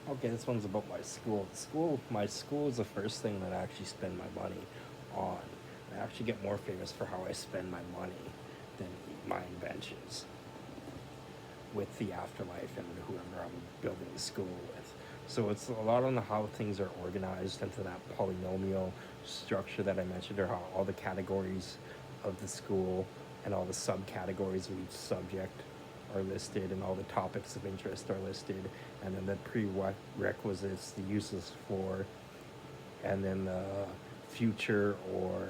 Okay, this one's about my school. My school is the first thing that I actually spend my money on. I actually get more famous for how I spend my money than my inventions with the afterlife and whoever I'm building the school with. So it's a lot on how things are organized into that polynomial structure that I mentioned, or how all the categories of the school and all the subcategories of each subject are listed, and all the topics of interest are listed, and then the prerequisites, the uses for, and then the future or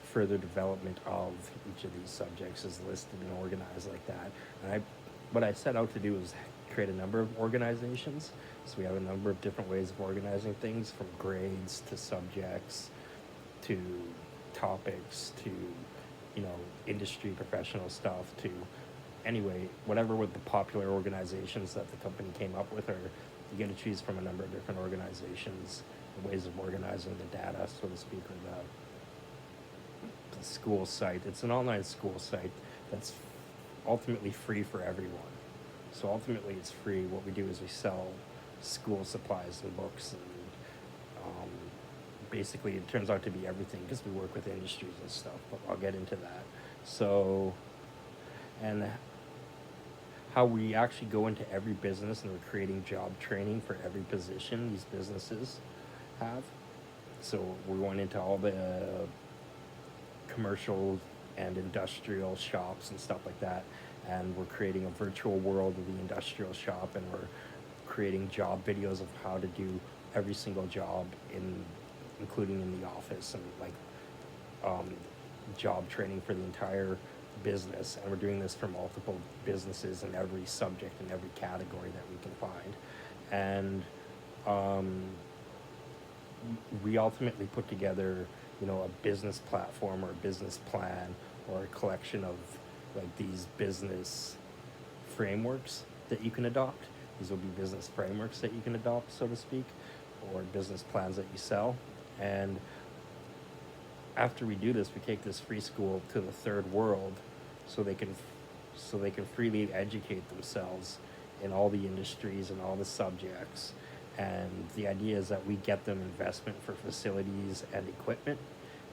further development of each of these subjects is listed and organized like that. And what I set out to do is create a number of organizations. So we have a number of different ways of organizing things, from grades to subjects to topics to, industry professional stuff to, anyway, whatever with the popular organizations that the company came up with, or you get to choose from a number of different organizations, ways of organizing the data, so to speak, or the school site. It's an online school site that's ultimately free for everyone. So ultimately, it's free. What we do is we sell school supplies and books, and basically, it turns out to be everything because we work with industries and stuff. But I'll get into that. So, and how we actually go into every business and we're creating job training for every position these businesses have. So we're going into all the commercial and industrial shops and stuff like that, and we're creating a virtual world of the industrial shop, and we're creating job videos of how to do every single job, including in the office, and like um, job training for the entire business. And we're doing this for multiple businesses in every subject and every category that we can find. And um, we ultimately put together, a business platform or a business plan or a collection of like these business frameworks that you can adopt. These will be business frameworks that you can adopt, so to speak, or business plans that you sell. And after we do this, we take this free school to the third world, so they can freely educate themselves in all the industries and all the subjects. And the idea is that we get them investment for facilities and equipment,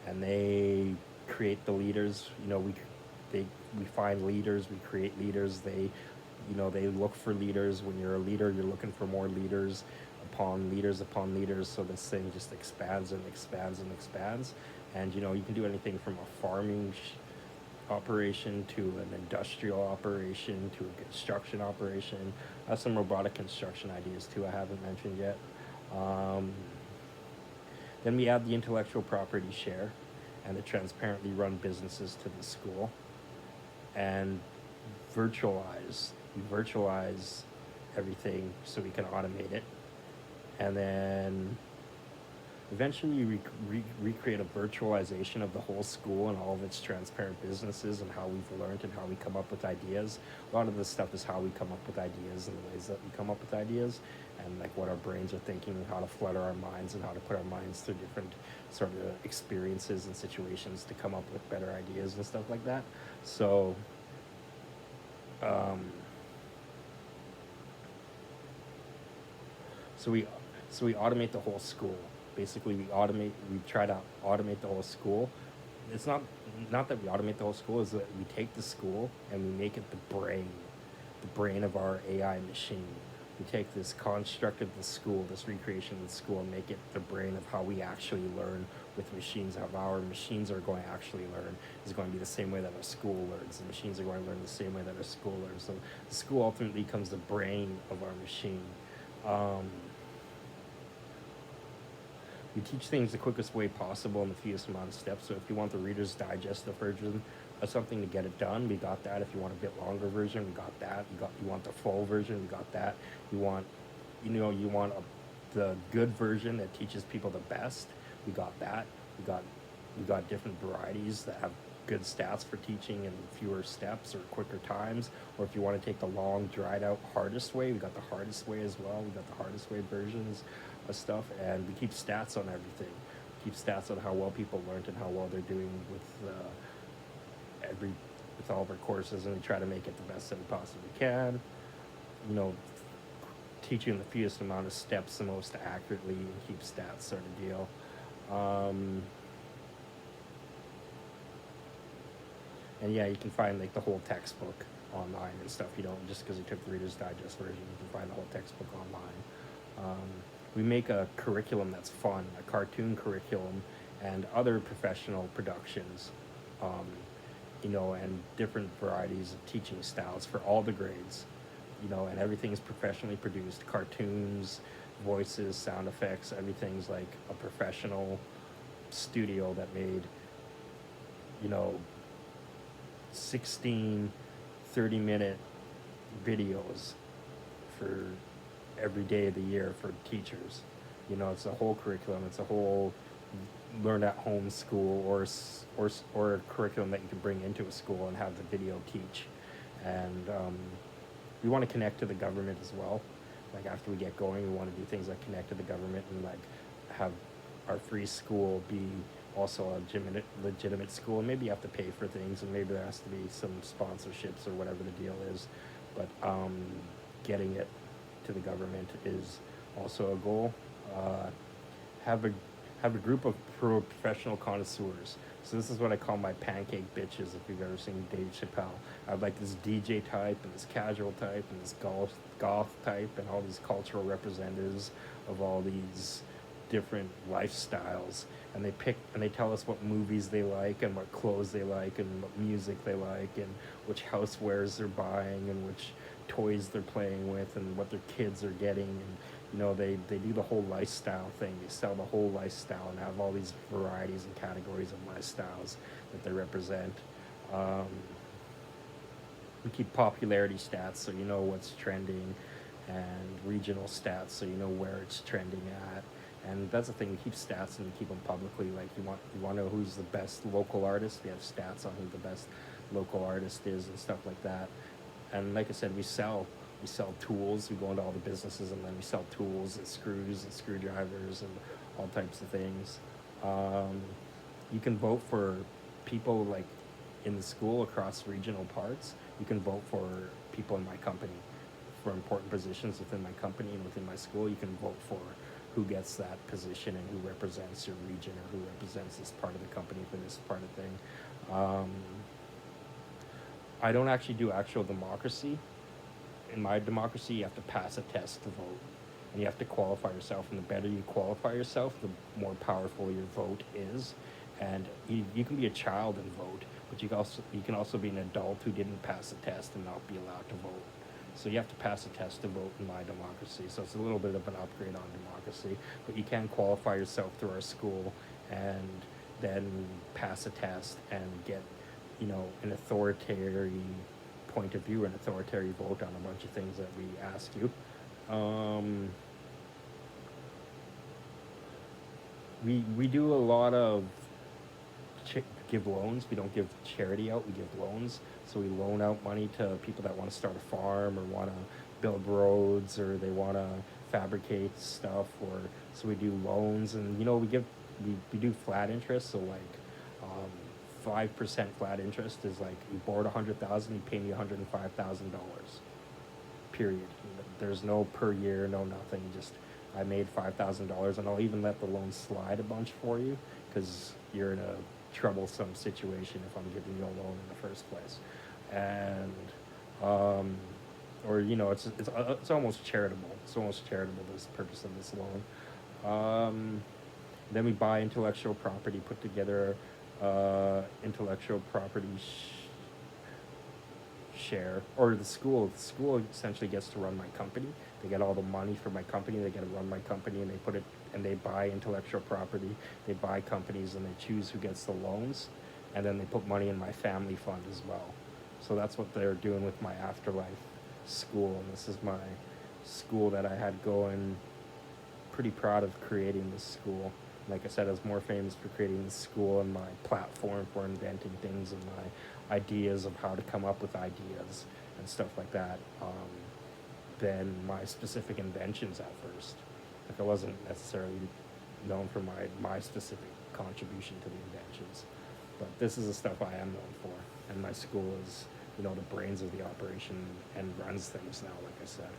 and they create the leaders. We find leaders, we create leaders. They look for leaders. When you're a leader, you're looking for more leaders upon leaders. So this thing just expands and expands and expands. And you can do anything from a farming operation to an industrial operation to a construction operation. I have some robotic construction ideas too I haven't mentioned yet. Um, then we add the intellectual property share and the transparently run businesses to the school, and we virtualize everything so we can automate it. And then eventually recreate a virtualization of the whole school and all of its transparent businesses and how we've learned and how we come up with ideas. A lot of this stuff is how we come up with ideas and the ways that we come up with ideas, and like what our brains are thinking and how to flutter our minds and how to put our minds through different sort of experiences and situations to come up with better ideas and stuff like that. So um, so we so we automate the whole school. Basically, we try to automate the whole school. It's not that we automate the whole school, is that we take the school and we make it the brain of our AI machine. We take this construct of the school, this recreation of the school, and make it the brain of how we actually learn with machines. How our machines are going to actually learn is going to be the same way that our school learns. The machines are going to learn the same way that our school learns. So the school ultimately becomes the brain of our machine. Um, we teach things the quickest way possible in the fewest amount of steps. So if you want the Reader's Digest version of something to get it done, we got that. If you want a bit longer version, we got that. You want the full version, we got that. The good version that teaches people the best, we got that. We got different varieties that have good stats for teaching in fewer steps or quicker times. Or if you want to take the long, dried out, hardest way, we got the hardest way as well. We got the hardest way versions of stuff, and we keep stats on everything. We keep stats on how well people learned and how well they're doing every with all of our courses, and we try to make it the best that we possibly can. You know, teach you in the fewest amount of steps the most accurately and keep stats sort of deal. Um, and yeah, you can find like the whole textbook online and stuff. You don't just because you took the Reader's Digest version, you can find the whole textbook online. We make a curriculum that's fun, a cartoon curriculum, and other professional productions, um, and different varieties of teaching styles for all the grades, and everything is professionally produced. Cartoons, voices, sound effects, everything's like a professional studio that made, you know, 16 30-minute videos for every day of the year for teachers. It's a whole curriculum. It's a whole learn at home school, or a curriculum that you can bring into a school and have the video teach. And we want to connect to the government as well. Like after we get going, we want to do things like connect to the government and like have our free school be also a legitimate school. And maybe you have to pay for things, and maybe there has to be some sponsorships or whatever the deal is. But getting it to the government is also a goal. Have a group of professional connoisseurs. So this is what I call my pancake bitches. If you've ever seen Dave Chappelle, I have like this DJ type and this casual type and this goth type and all these cultural representatives of all these different lifestyles, and they tell us what movies they like and what clothes they like and what music they like and which housewares they're buying and which toys they're playing with and what their kids are getting. And they do the whole lifestyle thing. They sell the whole lifestyle and have all these varieties and categories of lifestyles that they represent. We keep popularity stats so you know what's trending, and regional stats so you know where it's trending at. And that's the thing, we keep stats and we keep them publicly. Like you want to know who's the best local artist, we have stats on who the best local artist is and stuff like that. And like I said, we sell tools. We go into all the businesses and then we sell tools and screws and screwdrivers and all types of things. You can vote for people like in the school across regional parts. You can vote for people in my company for important positions within my company and within my school. You can vote for who gets that position and who represents your region or who represents this part of the company for this part of the thing. I don't actually do actual democracy. In my democracy, you have to pass a test to vote, and you have to qualify yourself. And the better you qualify yourself, the more powerful your vote is. And you can be a child and vote, but you can also be an adult who didn't pass a test and not be allowed to vote. So you have to pass a test to vote in my democracy. So it's a little bit of an upgrade on democracy, but you can qualify yourself through our school and then pass a test and get, an authoritarian point of view, an authoritarian vote on a bunch of things that we ask you. We do a lot of give loans. We don't give charity out, we give loans. So we loan out money to people that want to start a farm or want to build roads or they want to fabricate stuff, or so we do loans. And we do flat interest. So like 5% flat interest is like you borrowed $100,000, you pay me $105,000. Period. There's no per year, no nothing. Just I made $5,000, and I'll even let the loan slide a bunch for you because you're in a troublesome situation if I'm giving you a loan in the first place. And it's almost charitable. It's almost charitable, this purpose of this loan. Then we buy intellectual property, put together intellectual property share, or the school essentially gets to run my company. They get all the money for my company, they get to run my company, and they put it, and they buy intellectual property, they buy companies, and they choose who gets the loans, and then they put money in my family fund as well. So that's what they're doing with my afterlife school, and this is my school that I had going. Pretty proud of creating this school. Like I said, I was more famous for creating this school and my platform for inventing things and my ideas of how to come up with ideas and stuff like that, than my specific inventions at first. Like I wasn't necessarily known for my specific contribution to the inventions. But this is the stuff I am known for. And my school is, the brains of the operation and runs things now, like I said.